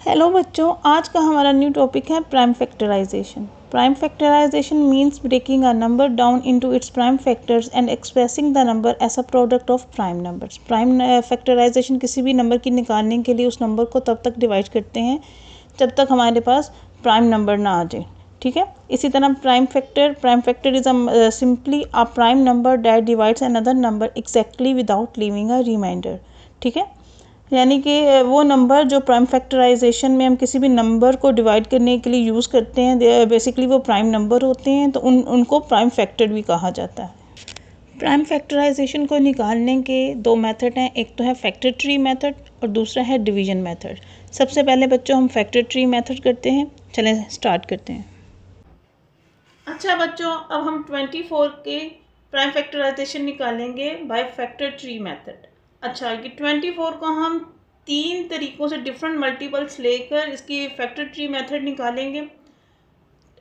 Hello बच्चों, आज का हमारा न्यू टॉपिक है prime factorisation. Prime factorisation means breaking a number down into its prime factors and expressing the number as a product of prime numbers. Prime factorisation किसी भी number की निकालने के लिए उस नंबर को तब तक डिवाइड करते हैं जब तक हमारे पास प्राइम नंबर ना आ जाए। ठीक है, इसी तरह prime factor is simply a prime number that divides another number exactly without leaving a reminder. ठीक है, यानी कि वो नंबर जो प्राइम फैक्टराइजेशन में हम किसी भी नंबर को डिवाइड करने के लिए यूज़ करते हैं, बेसिकली वो प्राइम नंबर होते हैं, तो उनको प्राइम फैक्टर भी कहा जाता है। प्राइम फैक्टराइजेशन को निकालने के दो मेथड हैं, एक तो है फैक्टर ट्री मेथड और दूसरा है डिवीजन मेथड। सबसे पहले बच्चों हम फैक्टर ट्री मेथड करते हैं। चलें स्टार्ट करते हैं। अच्छा बच्चों, अब हम 24 के प्राइम फैक्टराइजेशन निकालेंगे बाय फैक्टर ट्री मेथड। अच्छा, ये 24 को हम तीन तरीक़ों से डिफरेंट मल्टीपल्स लेकर इसकी फैक्टर ट्री मेथड निकालेंगे।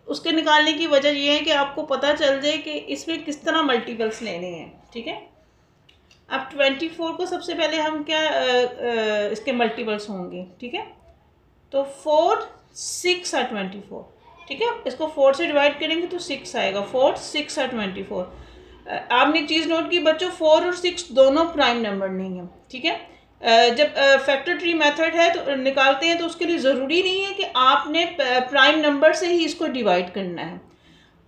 उसके निकालने की वजह यह है कि आपको पता चल जाए कि इसमें किस तरह मल्टीपल्स लेने हैं। ठीक है, अब 24 को सबसे पहले हम क्या इसके मल्टीपल्स होंगे। ठीक है, तो 4 6 और 24। ठीक है, इसको 4 से डिवाइड करेंगे तो 6 आएगा। 4 6 और 24। आपने एक चीज़ नोट की बच्चों, 4 और 6 दोनों प्राइम नंबर नहीं है। ठीक है, जब फैक्टर ट्री मेथड है तो निकालते हैं तो उसके लिए ज़रूरी नहीं है कि आपने प्राइम नंबर से ही इसको डिवाइड करना है।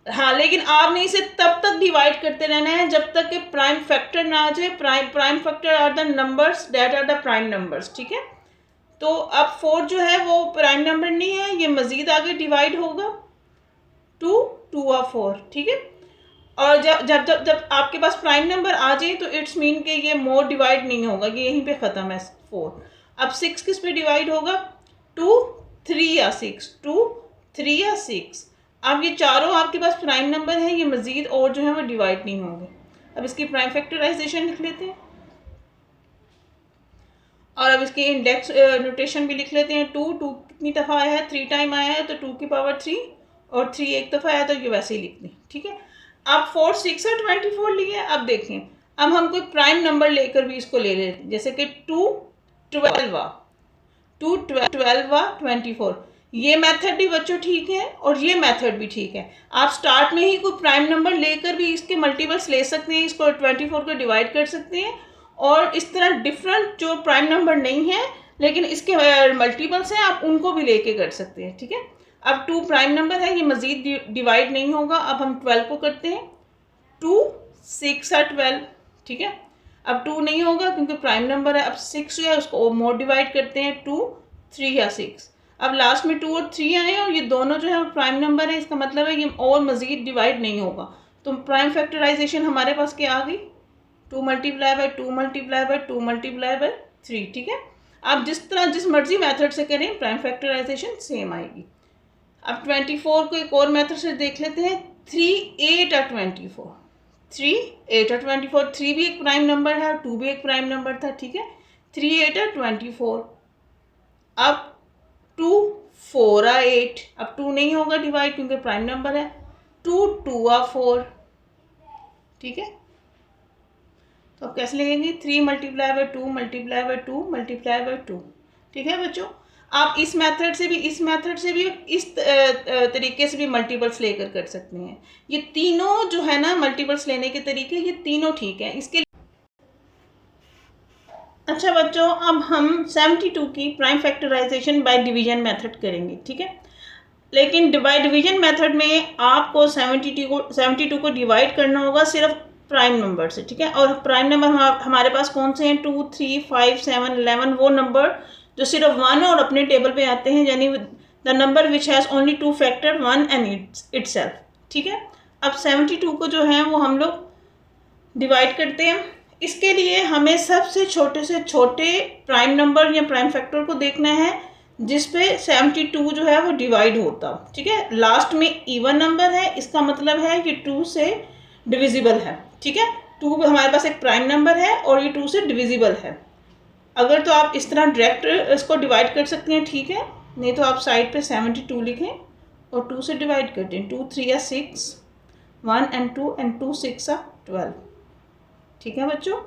हाँ, लेकिन आपने इसे तब तक डिवाइड करते रहना है जब तक कि प्राइम फैक्टर ना आ जाए। Prime factor are the numbers that are the prime numbers. ठीक है, तो अब 4 जो है वो प्राइम नंबर नहीं है, ये मज़ीद आगे डिवाइड होगा 2 2 और 4। ठीक है, और जब जब जब जब आपके पास प्राइम नंबर आ जाए तो इट्स मीन कि ये मोर डिवाइड नहीं होगा, ये यहीं पे ख़त्म है 4। अब 6 किस पे डिवाइड होगा? 2 3 या 6, 2 3 या 6। अब ये चारों आपके पास प्राइम नंबर हैं, ये मज़ीद और जो है वो डिवाइड नहीं होंगे। अब इसकी प्राइम फैक्टराइजेशन लिख लेते हैं और अब इसकी इंडेक्स नोटेशन भी लिख लेते हैं। 2 कितनी दफ़ा आया है? 3 टाइम आया है, तो 2 की पावर 3, और 3 एक दफ़ा आया तो ये वैसे ही लिख दें। ठीक है, अब 4 6 और 24 लिए। अब देखें, अब हम कोई प्राइम नंबर लेकर भी इसको ले लेते हैं, जैसे कि 2 12 आ 2 12 आ 24। ये मेथड भी बच्चों ठीक है और ये मेथड भी ठीक है। आप स्टार्ट में ही कोई प्राइम नंबर लेकर भी इसके मल्टीपल्स ले सकते हैं, इसको 24 को डिवाइड कर सकते हैं, और इस तरह डिफरेंट जो प्राइम नंबर नहीं है लेकिन इसके मल्टीपल्स हैं, आप उनको भी लेके कर सकते हैं। ठीक है, अब 2 प्राइम नंबर है, ये मज़ीद डिवाइड नहीं होगा। अब हम 12 को करते हैं, 2 6 और 12। ठीक है, अब 2 नहीं होगा क्योंकि प्राइम नंबर है। अब 6 जो है उसको मोर डिवाइड करते हैं, 2 3 या 6। अब लास्ट में 2 और 3 आए और ये दोनों जो है प्राइम नंबर है, इसका मतलब है ये और मज़ीद डिवाइड नहीं होगा। तो प्राइम फैक्टराइजेशन हमारे पास क्या आ गई? 2 multiply by 2 multiply by 2 multiply by 3। ठीक है, आप जिस तरह जिस मर्जी मेथड से करें प्राइम फैक्टराइजेशन सेम आएगी। अब 24 को एक और मेथड से देख लेते हैं। 3 8 और 24। 3 8 और 24, 3 भी एक प्राइम नंबर है और 2 भी एक प्राइम नंबर था। ठीक है, 3 8 और 24। अब 2 4 और 8। अब 2 नहीं होगा डिवाइड क्योंकि प्राइम नंबर है। 2 2 और 4। ठीक है, तो अब कैसे लिखेंगे? 3 multiply by 2 multiply by 2 multiply by 2। ठीक है बच्चों, आप इस मेथड से भी इस तरीके से भी मल्टीपल्स लेकर कर सकते हैं। ये तीनों जो है ना मल्टीपल्स लेने के तरीके, ये तीनों ठीक है इसके लिए। अच्छा बच्चों, अब हम 72 की prime factorisation by division method करेंगे। ठीक है, लेकिन बाय डिवीजन मेथड में आपको 72 को डिवाइड करना होगा सिर्फ प्राइम नंबर से। ठीक है, और प्राइम नंबर हमारे पास कौन से हैं? 2 3 5 7 11, वो नंबर जो सिर्फ 1 और अपने टेबल पे आते हैं, यानी the number which has only 2 factor 1 and itself. ठीक है, अब 72 को जो है वो हम लोग डिवाइड करते हैं। इसके लिए हमें सबसे छोटे से छोटे प्राइम नंबर या प्राइम फैक्टर को देखना है जिस पे 72 जो है वो डिवाइड होता। ठीक है, लास्ट में इवन नंबर है, इसका मतलब है ये 2 से डिविजिबल है। ठीक है, 2 हमारे पास एक प्राइम नंबर है और ये 2 से डिविजिबल है। अगर तो आप इस तरह डायरेक्ट इसको डिवाइड कर सकते हैं, ठीक है, नहीं तो आप साइड पे 72 लिखें और 2 से डिवाइड कर दें। 2 3 या 6, 1 and 2 and 2 6 are 12। ठीक है बच्चों,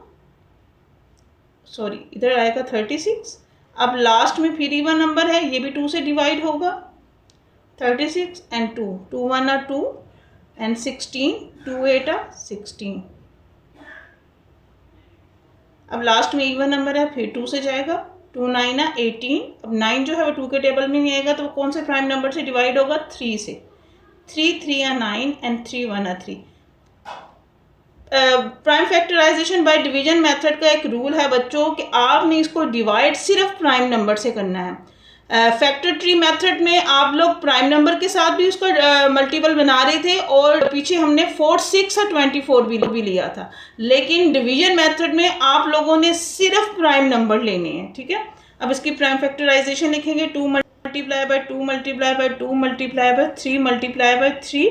सॉरी इधर आएगा 36। अब लास्ट में फिर इवन नंबर है, ये भी 2 से डिवाइड होगा, 36 एंड 2, 2 1 are 2 एंड 16, 2 8 are 16। अब लास्ट में इवन नंबर है, फिर 2 से जाएगा, 2 9 are 18। अब 9 जो है वो 2 के टेबल में नहीं आएगा, तो वो कौन से प्राइम नंबर से डिवाइड होगा, 3 से, 3 3 are 9 and 3 1 are 3। Prime factorisation by division method का एक रूल है बच्चों कि आपने इसको डिवाइड सिर्फ प्राइम नंबर से करना है। फैक्टर ट्री मेथड में आप लोग प्राइम नंबर के साथ भी उसका मल्टीपल बना रहे थे और पीछे हमने 4 6 और 24 भी लिया था, लेकिन डिवीजन मेथड में आप लोगों ने सिर्फ प्राइम नंबर लेने हैं, ठीक है। अब इसकी प्राइम फैक्टराइजेशन लिखेंगे, 2 multiply by 2 multiply by 2 multiply by 3 multiply by 3।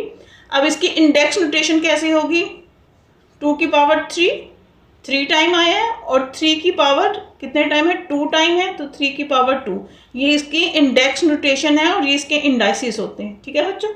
अब इसकी इंडेक्स नोटेशन कैसे होगी, 2 की पावर 3 टाइम आया है और 3 की पावर कितने टाइम है, 2 टाइम है, तो 3 की पावर 2। ये इसकी इंडेक्स नोटेशन है और ये इसके इंडाइसिस होते हैं, ठीक है बच्चों।